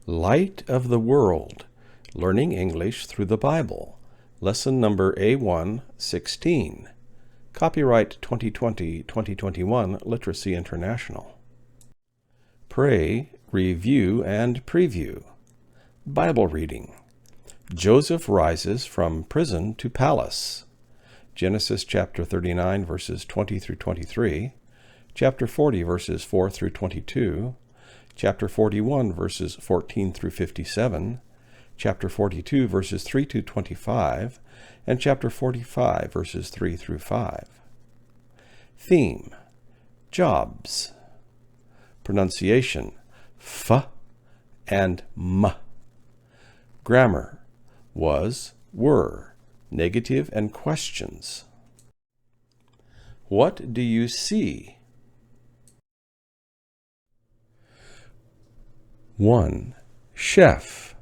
Light of the World, Learning English Through the Bible, Lesson number A1-16. Copyright 2020-2021 Literacy International. Pray, Review, and Preview. Bible reading. Joseph rises from prison to palace. Genesis chapter 39 verses 20 through 23, chapter 40 verses 4 through 22, chapter 41 verses 14 through 57, chapter 42 verses 3 to 25, and chapter 45 verses 3 through 5. Theme: Jobs. Pronunciation: f and m. Grammar: was, were, negative and questions. What do you see? 1. Chef.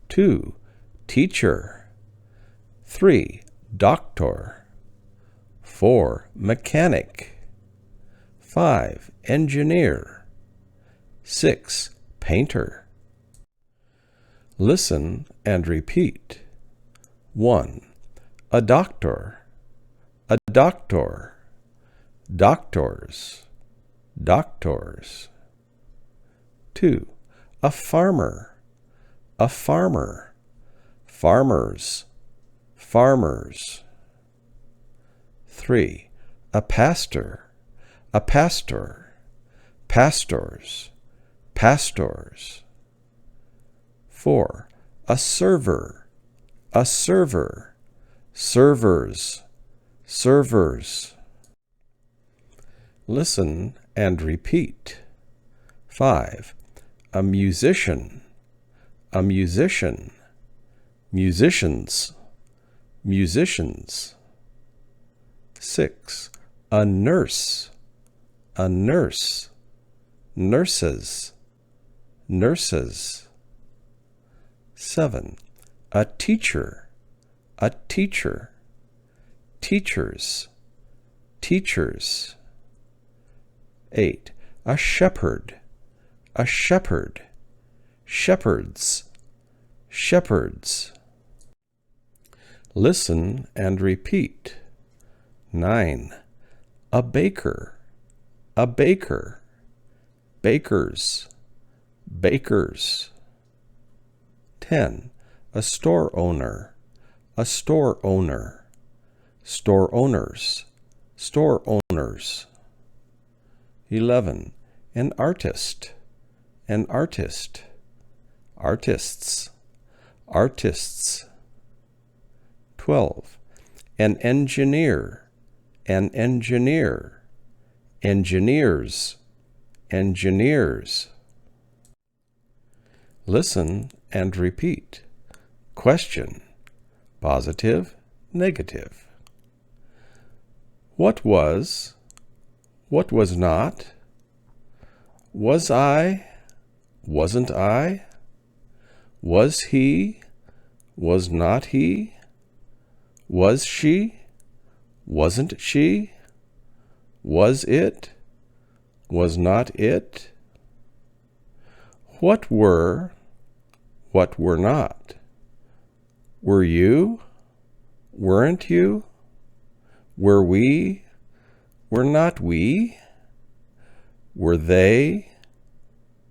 2. Teacher. 3. Doctor. 4. Mechanic. 5. Engineer. 6. Painter. Listen and repeat. 1. A doctor. A doctor. Doctors. Doctors. 2. A farmer. A farmer. Farmers. Farmers. 3. A pastor. A pastor. Pastors. Pastors. 4. A server. A server. Servers. Servers. Listen and repeat. 5. A musician. A musician. Musicians. Musicians. 6. A nurse. A nurse. Nurses. Nurses. 7. A teacher. A teacher. Teachers. Teachers. 8. A shepherd. A shepherd. Shepherds. Shepherds. Listen and repeat. 9. A baker. A baker. Bakers. Bakers. 10. A store owner. A store owner. Store owners. Store owners. 11. An artist. An artist. Artists. Artists. 12. An engineer. An engineer. Engineers. Engineers. Listen and repeat. Question: positive, negative. What was? What was not? Was I? Wasn't I? Was he? Was not he? Was she? Wasn't she? Was it? Was not it? What were? What were not? Were you? Weren't you? Were we? Were not we? Were they?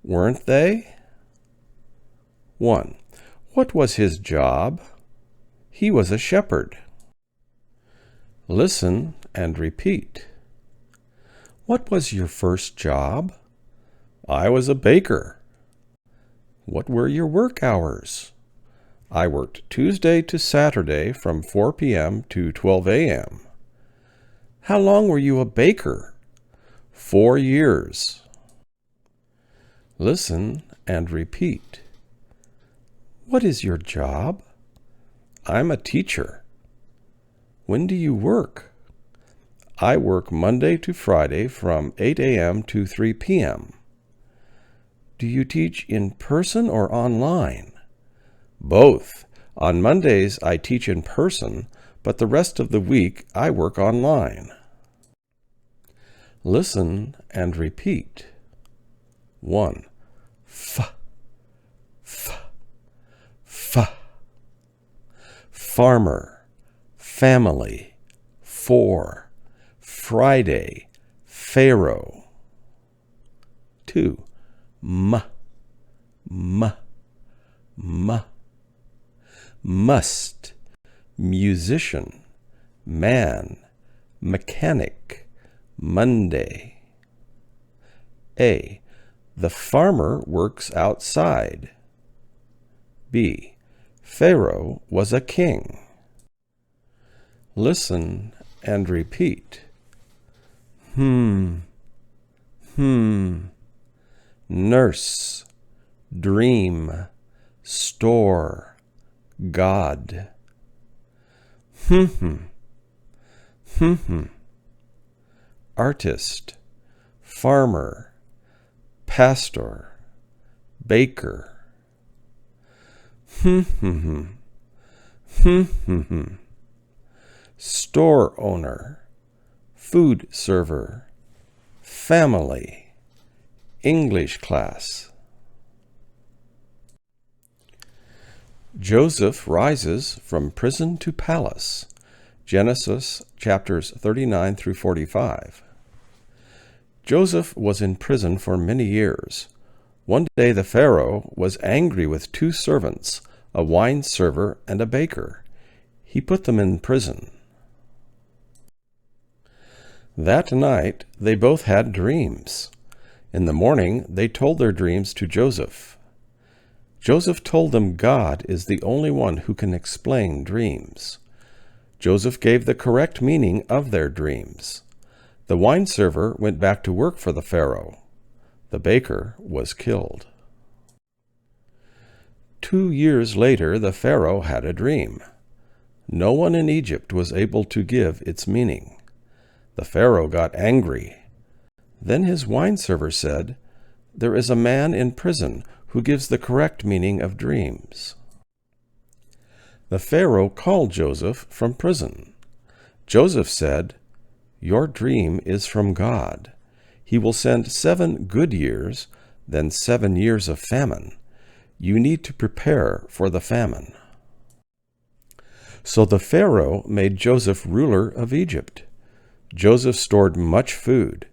Weren't they? 1. What was his job? He was a shepherd. Listen and repeat. What was your first job? I was a baker. What were your work hours? I worked Tuesday to Saturday from 4 p.m. to 12 a.m. How long were you a baker? 4 years. Listen and repeat. What is your job? I'm a teacher. When do you work? I work Monday to Friday from 8 a.m. to 3 p.m. Do you teach in person or online? Both. On Mondays I teach in person, but the rest of the week I work online. Listen and repeat. 1. farmer, family, for, Friday, Pharaoh. 2. Must, musician, man, mechanic, Monday. A. The farmer works outside. B. Pharaoh was a king. Listen and repeat. Nurse, dream, store, God. Artist, farmer, pastor, baker. Store owner, food server, family, English class. Joseph rises from prison to palace. Genesis chapters 39 through 45. Joseph was in prison for many years. One day the Pharaoh was angry with 2 servants, a wine server and a baker. He put them in prison. That night they both had dreams. In the morning they told their dreams to Joseph. Joseph told them God is the only one who can explain dreams. Joseph gave the correct meaning of their dreams. The wine server went back to work for the Pharaoh. The baker was killed. 2 years later, the Pharaoh had a dream. No one in Egypt was able to give its meaning. The Pharaoh got angry. Then his wine server said, "There is a man in prison who gives the correct meaning of dreams." The Pharaoh called Joseph from prison. Joseph said, "Your dream is from God. He will send 7 good years, then 7 years of famine. You need to prepare for the famine." So the Pharaoh made Joseph ruler of Egypt. Joseph stored much food.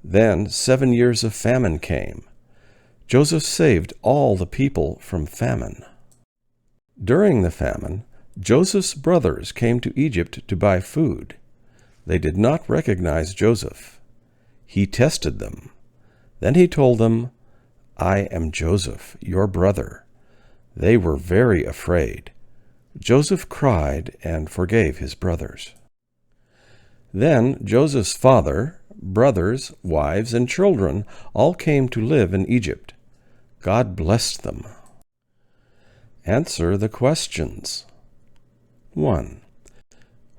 Then 7 years of famine came. Joseph saved all the people from famine. During the famine, Joseph's brothers came to Egypt to buy food. They did not recognize Joseph. He tested them. Then he told them, "I am Joseph, your brother." They were very afraid. Joseph cried and forgave his brothers. Then Joseph's father, brothers, wives, and children all came to live in Egypt. God blessed them. Answer the questions. 1.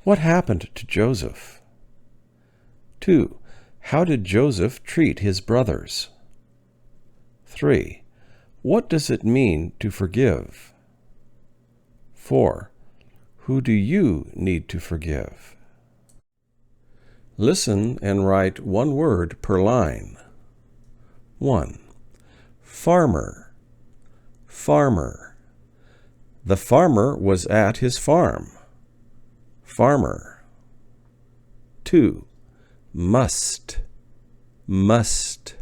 What happened to Joseph? 2. How did Joseph treat his brothers? 3. What does it mean to forgive? 4. Who do you need to forgive? Listen and write 1 word per line. 1. Farmer, farmer. The farmer was at his farm. Farmer. 2. Must, must.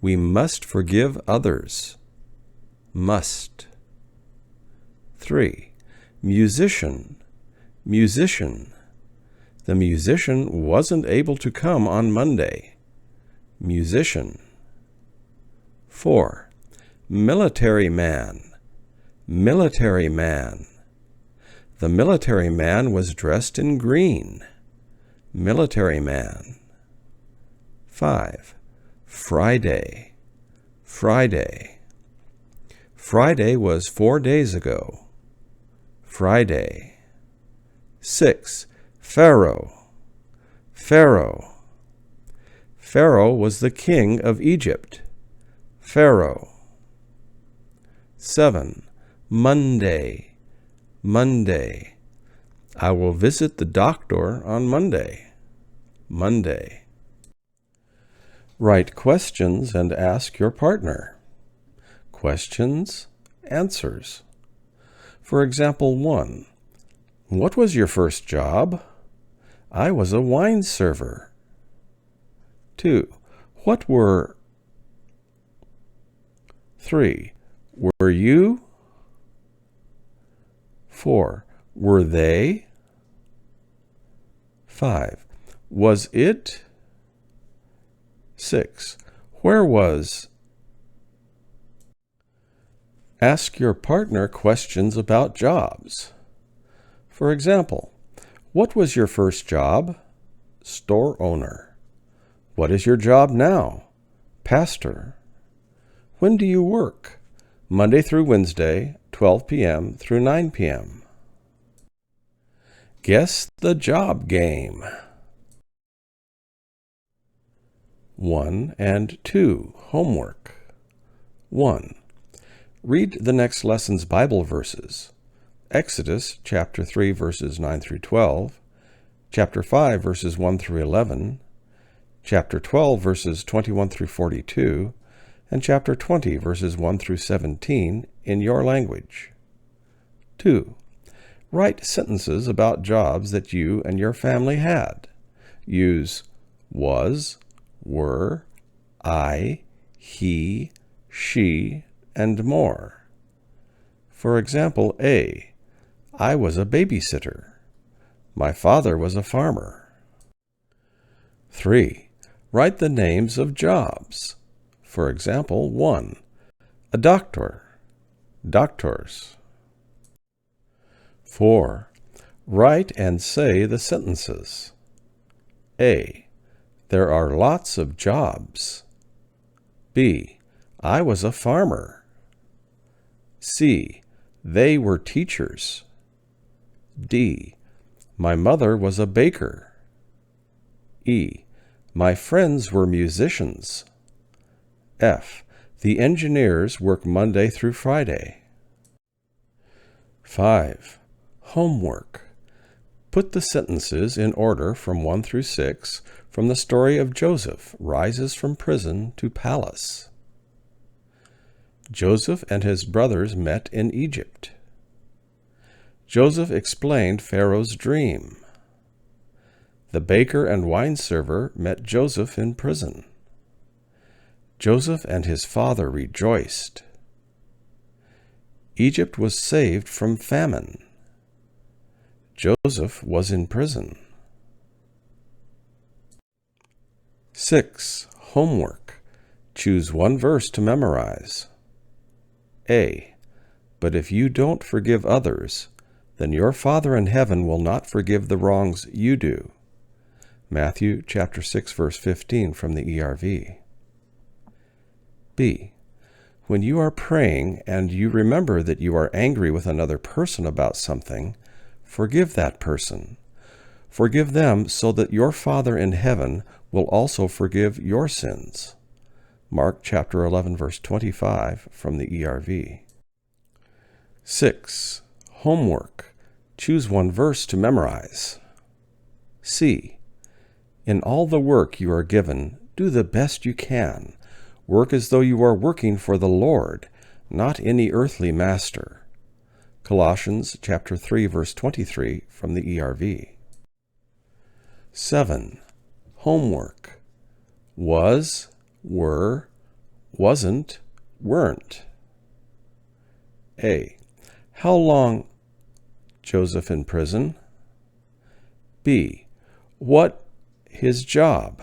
We must forgive others. Must. 3. Musician, musician. The musician wasn't able to come on Monday. Musician. 4. Military man, military man. The military man was dressed in green. Military man. 5. Friday, Friday. Friday was 4 days ago. Friday. 6. Pharaoh, Pharaoh. Pharaoh was the king of Egypt. Pharaoh. 7. Monday, Monday. I will visit the doctor on Monday. Monday. Write questions and ask your partner. Questions, answers. For example 1. What was your first job? I was a wine server. 2. What were 3. Were you? 4. Were they? 5. Was it? 6. Where was? Ask your partner questions about jobs. For example, what was your first job? Store owner. What is your job now? Pastor. When do you work? Monday through Wednesday, 12 p.m. through 9 p.m. Guess the job game. 1 and 2. Homework. 1. Read the next lesson's Bible verses. Exodus chapter 3 verses 9 through 12, chapter 5 verses 1 through 11, chapter 12 verses 21 through 42, and chapter 20 verses 1 through 17 in your language. 2. Write sentences about jobs that you and your family had. Use was, were, I, he, she, and more. For example, A. I was a babysitter. My father was a farmer. 3. Write the names of jobs. For example, 1. A doctor. Doctors. 4. Write and say the sentences. A. There are lots of jobs. B. I was a farmer. C. They were teachers. D. My mother was a baker. E. My friends were musicians. F. The engineers work Monday through Friday. 5. Homework. Put the sentences in order from 1 through 6 from the story of Joseph rises from prison to palace. Joseph and his brothers met in Egypt. Joseph explained Pharaoh's dream. The baker and wine server met Joseph in prison. Joseph and his father rejoiced. Egypt was saved from famine. Joseph was in prison. 6. Homework. Choose one verse to memorize. A. But if you don't forgive others, then your Father in heaven will not forgive the wrongs you do. Matthew chapter 6, verse 15 from the ERV. B. When you are praying and you remember that you are angry with another person about something, forgive that person. Forgive them so that your Father in heaven will also forgive your sins. Mark chapter 11, verse 25 from the ERV. 6. Homework. Choose one verse to memorize. C. In all the work you are given, do the best you can. Work as though you are working for the Lord, not any earthly master. Colossians chapter 3, verse 23 from the ERV. 7. Homework. Was, were, wasn't, weren't. A. How long Joseph in prison? B. What his job?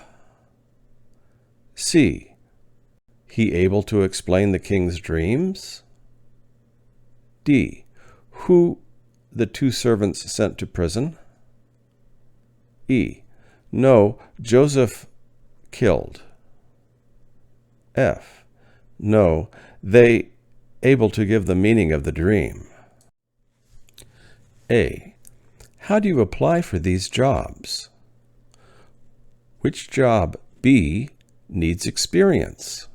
C. He able to explain the king's dreams? D. Who the 2 servants sent to prison? E. No, Joseph killed. F. No, they able to give the meaning of the dream. A. How do you apply for these jobs? Which job, B, needs experience?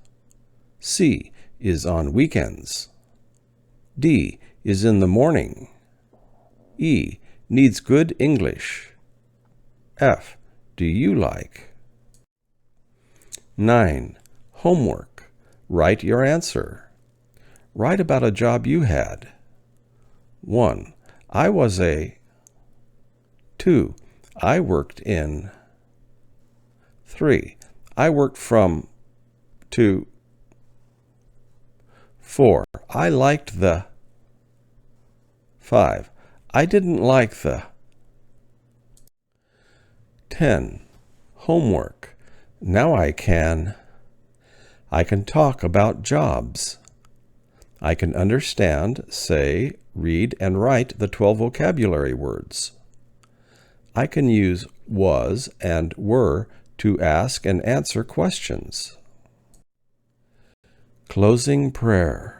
C, is on weekends. D, is in the morning. E, needs good English. F, do you like? 9. Homework. Write your answer. Write about a job you had. 1. I was a 2. I worked in. 3. I worked from to. 4. I liked the. 5. I didn't like the. 10. Homework. Now I can talk about jobs. I can understand, say, read, and write the 12 vocabulary words. I can use was and were to ask and answer questions. Closing prayer.